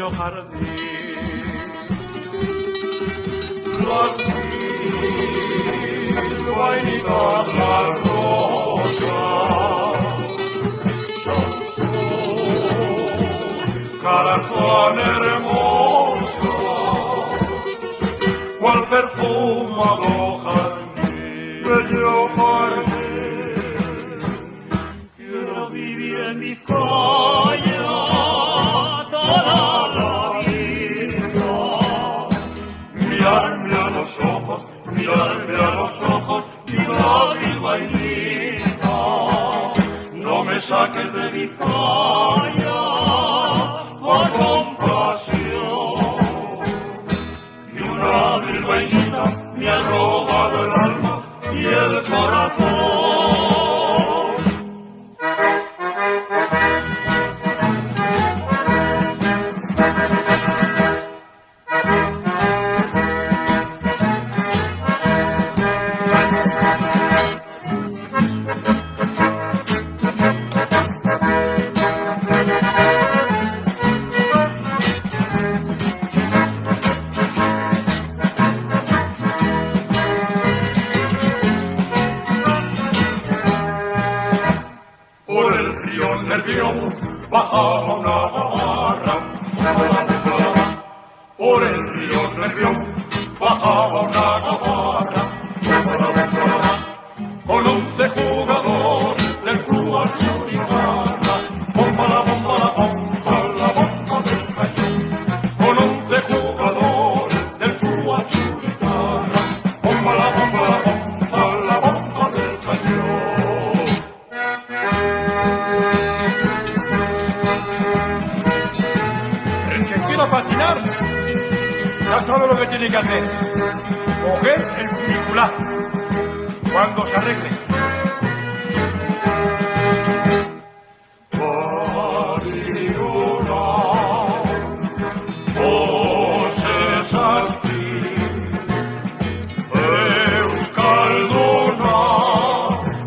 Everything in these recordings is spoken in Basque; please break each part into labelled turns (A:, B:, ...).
A: amplio jardín. Las mil vainitas, las rosas, son sus caras tan hermosas, cual perfumado jardín, bello jardín. Quiero vivir en Vizcaya toda la vida, mirarme a los ojos y la bilbainita. No me saques de Vizcaya por compasión. Y una bilbainita me ha robado el alma y el corazón. Bajaba una gamarra, por el río Nervión, bajaba una gamarra, con 11 jugadores del club Alchuricarra, bomba la bomba la bomba del cañón, con 11 jugadores del club Alchuricarra, bomba la bomba la bomba del cañón. A patinar, ya sabe lo que tiene que hacer: coger el funicular cuando se arregle.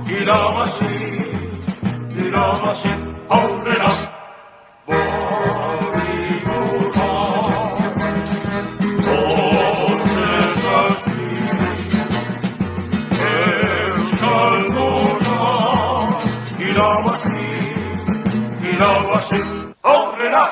A: Irabasi, aurrera. Irabasi, aurrera.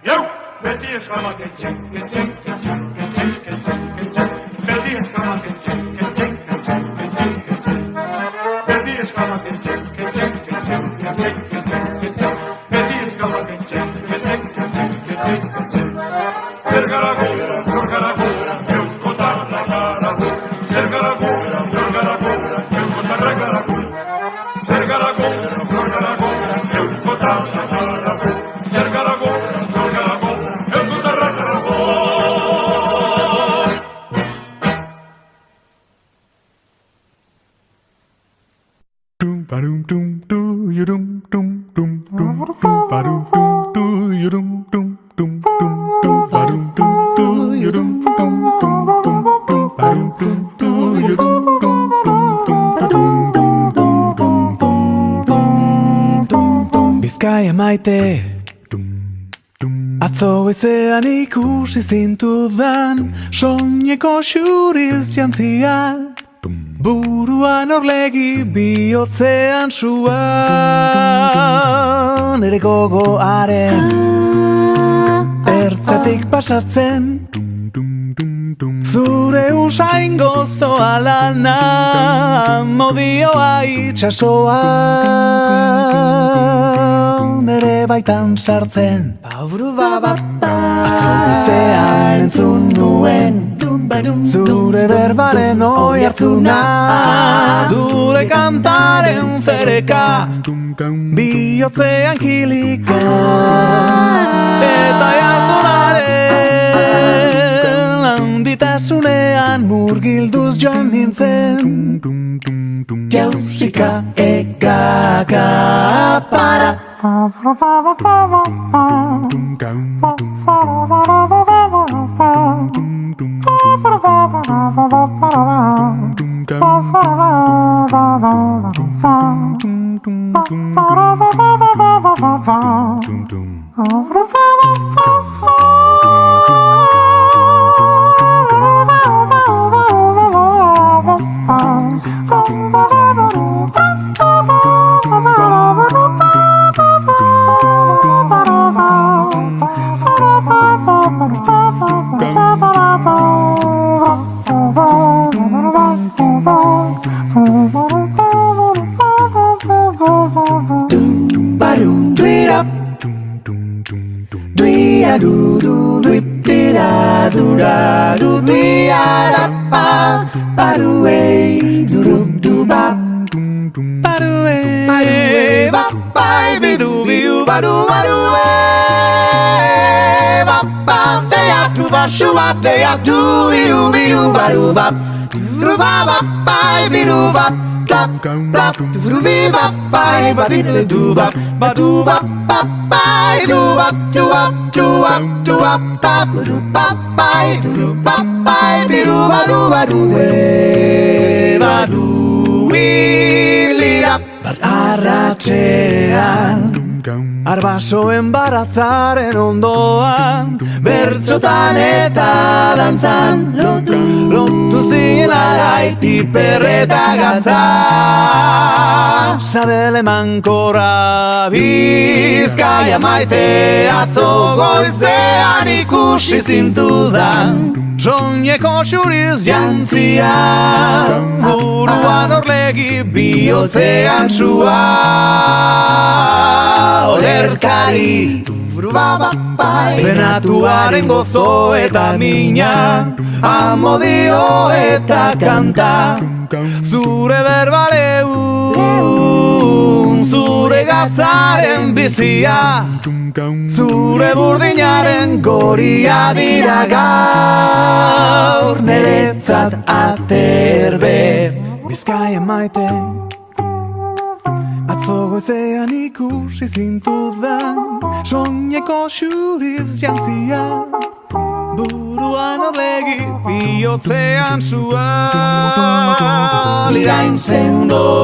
A: Yau, beti eskama kentzen, kentzen, kentzen, kentzen, kentzen, kentzen. Beti eskama kentzen, kentzen, kentzen, kentzen, kentzen. Beti eskama kentzen, kentzen, kentzen, kentzen, kentzen, kentzen. Beti eskama kentzen, kentzen, kentzen, kentzen, kentzen. Zergaragora, zorgaragora, euskotarra garagu. Zergaragora, zorgaragora, euskotarra garagu. Zergaragora, zorgaragora, euskotarra garagu. Zergaragora, zorgaragora, euskotarra garagu.
B: Dum badum dum do yudum dum dum dum dum badum dum do yudum dum dum dum dum badum dum do yudum dum dum dum dum badum dum do yudum dum dum dum dum dum dum dum dum dum dum Bizkaia maite atzo ezean ikusi zintudan soineko xuriz jantzia buruan orlegi bihotzean sua nere gogoaren ertzetik pasatzen zure usain gozoa lana modioa itxasoa nere baitan sartzen atzo goizean entzun nuen zure berbaren oi hartzuna zure kantaren fereka bihotzean kilika eta jartzunaren handitasunean murgilduz joan nintzen jauzika egaga para
C: Arratxean Arbasoen baratzaren ondoan Bertxotan eta dantzan Lotu ziren alai piperreta gatza Sabele mankora Bizkaia maite atzo goizean ikusi zintudan Soñeko xuriz jantzia Buruan orlegi bihotzean sua Olerkari Benatuaren gozo eta mina Amodio eta kanta Zure berbaleun Zure gatzaren bizia Zure burdinaren goria dira gaur Neretzat aterbe Bizkaia maite Atzo goizean ikusi zintudan Soñeko xuriz jantzia Buruan orlegi bihotzean sua Lirain sendo